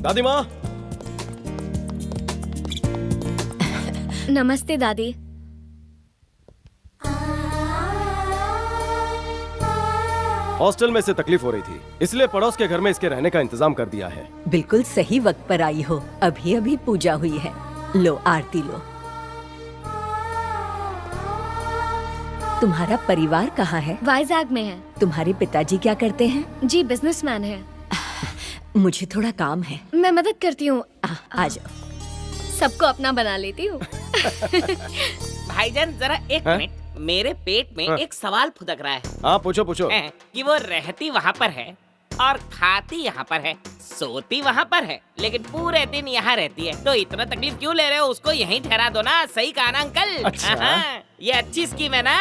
दादी माँ। नमस्ते दादी। हॉस्टल में इसे तकलीफ हो रही थी, इसलिए पड़ोस के घर में इसके रहने का इंतजाम कर दिया है। बिल्कुल सही वक्त पर आई हो। अभी अभी पूजा हुई है। लो आरती लो। तुम्हारा परिवार कहाँ है? वाइजैग में है। तुम्हारे पिताजी क्या करते हैं? जी बिजनेसमैन है। मुझे थोड़ा काम है। मैं मदद करती हूँ। आ जाओ। सबको अपना बना लेती हूँ। भाईजान जरा एक मिनट, मेरे पेट में एक सवाल फुदक रहा है। हाँ पूछो पूछो। कि वो रहती वहाँ पर है और खाती यहाँ पर है, सोती वहाँ पर है, लेकिन पूरे दिन यहाँ रहती है, तो इतना तकलीफ क्यों ले रहे हो? उसको यहीं ठहरा दो ना। सही कहा ना अंकल? अच्छा। ये अच्छी स्कीम है ना?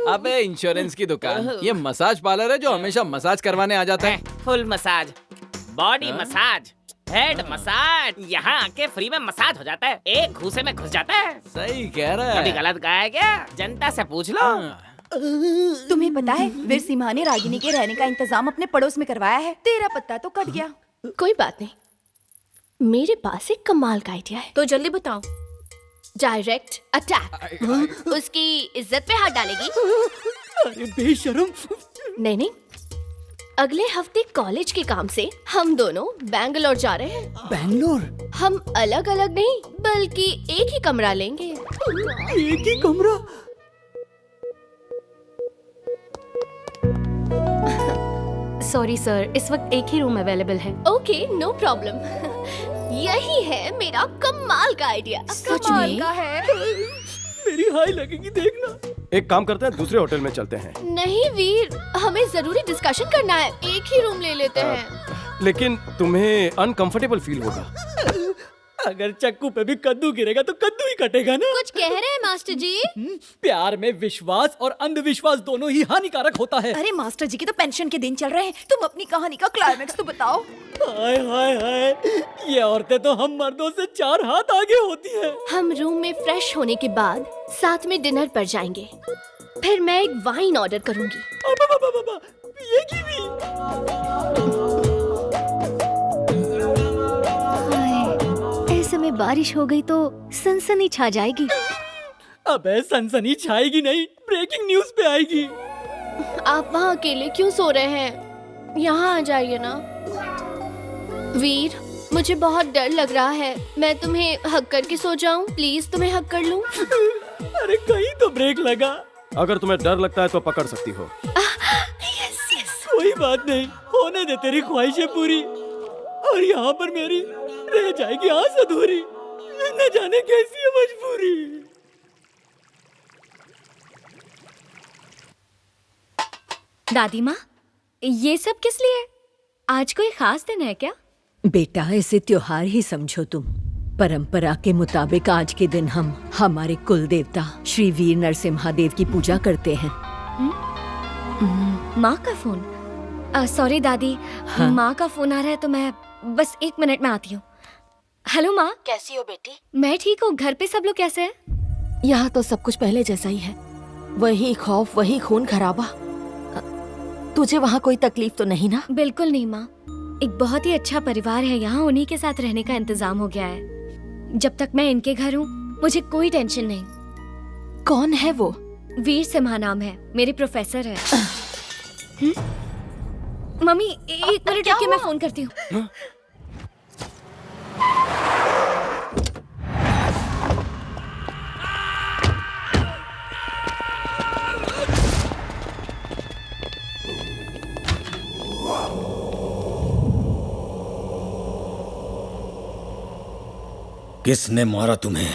अबे इंश्योरेंस की दुकान, ये मसाज पार्लर है जो हमेशा मसाज करवाने आ जाता है। Full massage, body massage, head massage, यहाँ आके फ्री में मसाज हो जाता है, एक घूसे में घुस जाता है। सही कह रहा कभी है। गलत कहा है क्या? जनता से पूछ लो। तुम्हें पता है वीर सिम्हा ने रागिनी के रहने का इंतजाम अपने पड़ोस में करवाया है। तेरा पत्ता तो कट गया। कोई बात नहीं, मेरे पास एक कमाल का आइडिया है। तो जल्दी बताओ। Direct attack. उसकी इज्जत पे हाथ डालेगी। अरे बेशरम। नहीं नहीं, अगले हफ्ते कॉलेज के काम से हम दोनों बैंगलोर जा रहे हैं। बैंगलोर? हम अलग अलग नहीं बल्कि एक ही कमरा लेंगे। एक ही कमरा? सॉरी सर, इस वक्त एक ही रूम अवेलेबल है। Okay no problem. यही है मेरा कमाल का आइडिया। कमाल का है। मेरी हाई लगेगी देखना। एक काम करते हैं, दूसरे होटल में चलते हैं। नहीं वीर, हमें जरूरी डिस्कशन करना है। एक ही रूम ले लेते हैं। लेकिन तुम्हें अनकंफर्टेबल फील होगा। अगर चक्कू पे भी कद्दू गिरेगा तो कद्दू ही कटेगा ना। कुछ कह रहे हैं मास्टर जी? प्यार में विश्वास और अंधविश्वास दोनों ही हानिकारक होता है। अरे मास्टर जी के तो पेंशन के दिन चल रहे हैं। तुम अपनी कहानी का क्लाइमेक्स तो बताओ। हाय हाय हाय, ये औरतें तो हम मर्दों से 4 हाथ आगे होती हैं। हम रूम में फ्रेश होने के बाद साथ में डिनर पर जाएंगे। फिर मैं एक वाइन ऑर्डर करूंगी। ये की भी। ऐसे में बारिश हो गई तो सनसनी छा जाएगी। अबे सनसनी छाएगी नहीं, ब्रेकिंग न्यूज पे आएगी। आप वहाँ अकेले क्यों सो रहे हैं? यहाँ आ जाइए ना। वीर, मुझे बहुत डर लग रहा है। मैं तुम्हें हक करके सो जाऊं? प्लीज तुम्हें हक कर लूं? अरे कहीं तो ब्रेक लगा। अगर तुम्हें डर लगता है तो पकड़ सकती हो। Yes yes. कोई बात नहीं, होने दे तेरी ख्वाहिशें पूरी। और यहाँ पर मेरी रह जाएगी आस अधूरी। न जाने कैसी है मजबूरी। दादी माँ, ये सब किस लिए? आज कोई खास दिन है क्या? बेटा इसे त्योहार ही समझो तुम। परंपरा के मुताबिक आज के दिन हम हमारे कुल देवता श्री वीर नरसिम्हा देव की पूजा करते हैं। माँ का फोन? सॉरी दादी, हाँ? माँ का फोन आ रहा है तो मैं बस 1 मिनट में आती हूँ। हेलो माँ। कैसी हो बेटी? मैं ठीक हूँ। घर पे सब लोग कैसे हैं? यहाँ तो सब कुछ पहले जैसा ही है। वही खौफ, वही खून खराबा। तुझे वहाँ कोई तकलीफ तो नहीं ना? बिल्कुल नहीं माँ, एक बहुत ही अच्छा परिवार है यहाँ। उन्हीं के साथ रहने का इंतजाम हो गया है। जब तक मैं इनके घर हूँ मुझे कोई टेंशन नहीं। कौन है वो? वीर सिम्हा नाम है, मेरे प्रोफेसर है। मम्मी 1 मिनट रुकिए, मैं फोन करती हूँ। किसने मारा तुम्हें?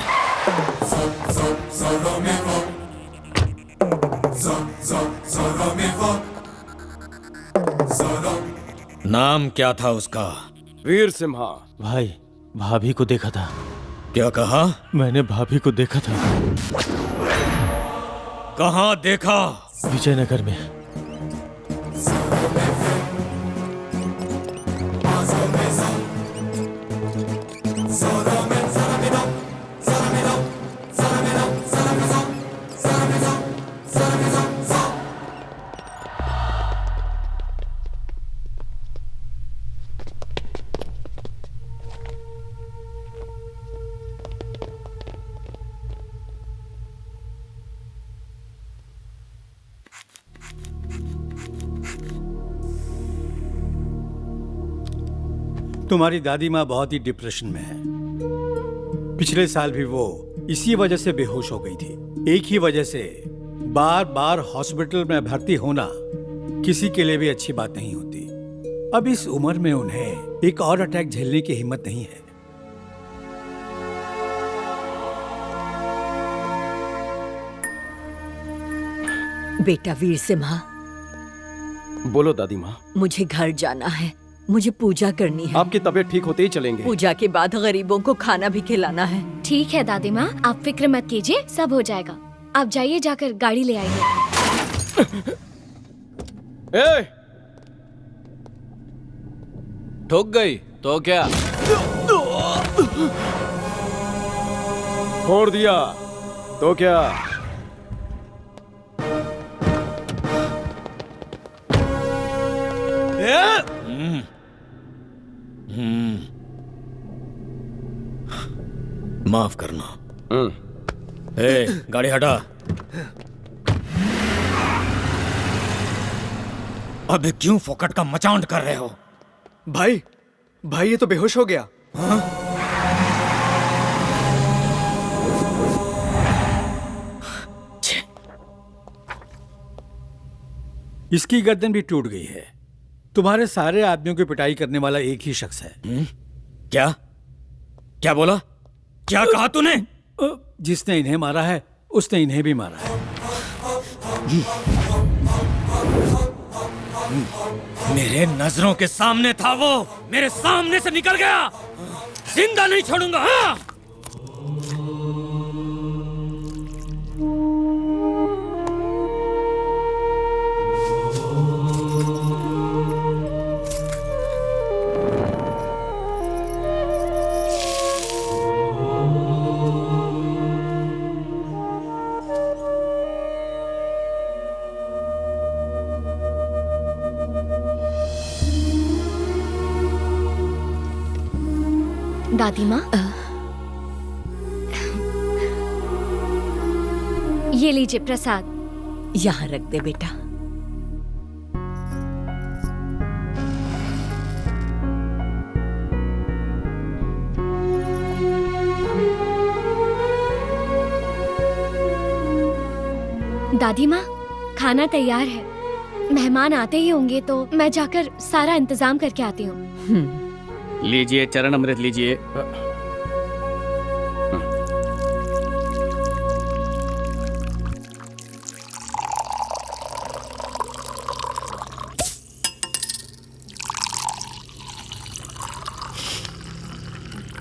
नाम क्या था उसका? वीर सिम्हा। भाई, भाभी को देखा था। क्या कहा? मैंने भाभी को देखा था। कहाँ देखा? विजयनगर में। तुम्हारी दादी माँ बहुत ही डिप्रेशन में है। पिछले साल भी वो इसी वजह से बेहोश हो गई थी। एक ही वजह से बार बार हॉस्पिटल में भर्ती होना किसी के लिए भी अच्छी बात नहीं होती। अब इस उम्र में उन्हें एक और अटैक झेलने की हिम्मत नहीं है। बेटा वीर सिम्हा, बोलो दादी माँ। मुझे घर जाना है, मुझे पूजा करनी है। आपकी तबीयत ठीक होते ही चलेंगे। पूजा के बाद गरीबों को खाना भी खिलाना है। ठीक है दादी माँ, आप फिक्र मत कीजिए, सब हो जाएगा। आप जाइए, जाकर गाड़ी ले आइए। ए! ठुक गई तो क्या? छोड़ दिया तो क्या? माफ करना। ए, गाड़ी हटा। अबे क्यों फोकट का मचांड कर रहे हो? भाई भाई ये तो बेहोश हो गया। हाँ? इसकी गर्दन भी टूट गई है। तुम्हारे सारे आदमियों की पिटाई करने वाला एक ही शख्स है। क्या क्या बोला? क्या कहा तूने? जिसने इन्हें मारा है उसने इन्हें भी मारा है। मेरे नजरों के सामने था वो, मेरे सामने से निकल गया। जिंदा नहीं छोड़ूंगा। हाँ? दादी माँ, ये लीजिए प्रसाद। यहाँ रख दे बेटा। दादी माँ, खाना तैयार है। मेहमान आते ही होंगे तो मैं जाकर सारा इंतजाम करके आती हूँ। लीजिए चरण अमृत लीजिए।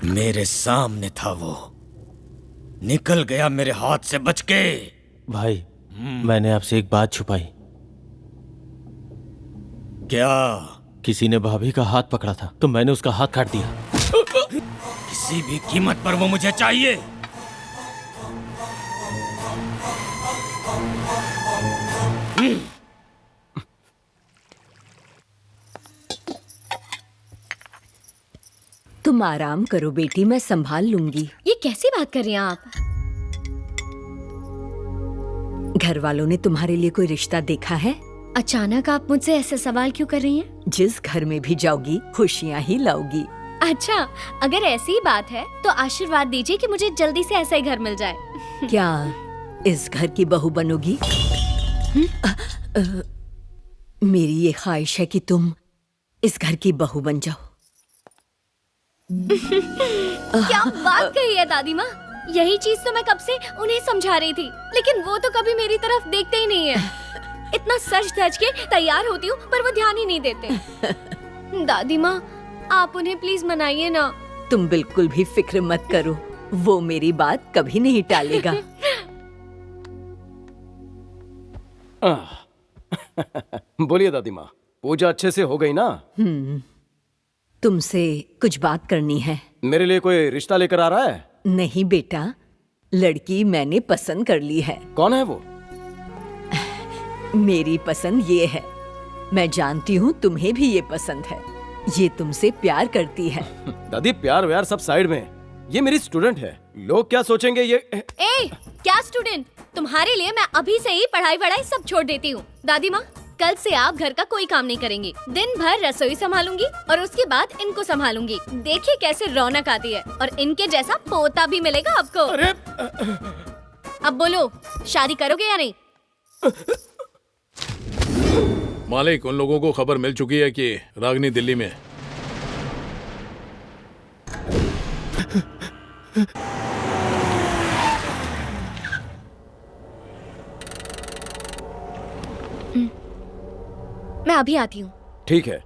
मेरे सामने था वो, निकल गया मेरे हाथ से बच के। भाई मैंने आपसे एक बात छुपाई। क्या? किसी ने भाभी का हाथ पकड़ा था तो मैंने उसका हाथ काट दिया। किसी भी कीमत पर वो मुझे चाहिए। तुम आराम करो बेटी, मैं संभाल लूंगी। ये कैसी बात कर रही हैं आप? घर वालों ने तुम्हारे लिए कोई रिश्ता देखा है? अचानक आप मुझसे ऐसे सवाल क्यों कर रही हैं? जिस घर में भी जाओगी खुशियाँ ही लाओगी। अच्छा, अगर ऐसी ही बात है तो आशीर्वाद दीजिए कि मुझे जल्दी से ऐसा ही घर मिल जाए। क्या इस घर की बहू बनोगी? मेरी ये ख्वाहिश है कि तुम इस घर की बहू बन जाओ। क्या बात कही है दादी माँ, यही चीज तो मैं कब से उन्हें समझा रही थी, लेकिन वो तो कभी मेरी तरफ देखते ही नहीं है। इतना सच धज के तैयार होती हूँ पर वो ध्यान ही नहीं देते। दादी माँ, आप उन्हें प्लीज मनाइए ना। तुम बिल्कुल भी फिक्र मत करो, वो मेरी बात कभी नहीं टालेगा। बोलिए दादी माँ, पूजा अच्छे से हो गई ना? तुमसे कुछ बात करनी है। मेरे लिए कोई रिश्ता लेकर आ रहा है? नहीं बेटा, लड़की मैंने पसंद कर ली है। कौन है वो? मेरी पसंद ये है। मैं जानती हूँ तुम्हें भी ये पसंद है। ये तुमसे प्यार करती है। दादी, प्यार व्यार सब साइड में, ये मेरी स्टूडेंट है। लोग क्या सोचेंगे ये? ए, क्या स्टूडेंट? तुम्हारे लिए मैं अभी से ही पढ़ाई वढ़ाई सब छोड़ देती हूँ। दादी माँ, कल से आप घर का कोई काम नहीं करेंगी। दिन भर रसोई संभालूंगी और उसके बाद इनको संभालूंगी। देखिए कैसे रौनक आती है और इनके जैसा पोता भी मिलेगा आपको। अरे अब बोलो, शादी करोगे या नहीं? मालिक, उन लोगों को खबर मिल चुकी है कि रागनी दिल्ली में है। मैं अभी आती हूँ। ठीक है।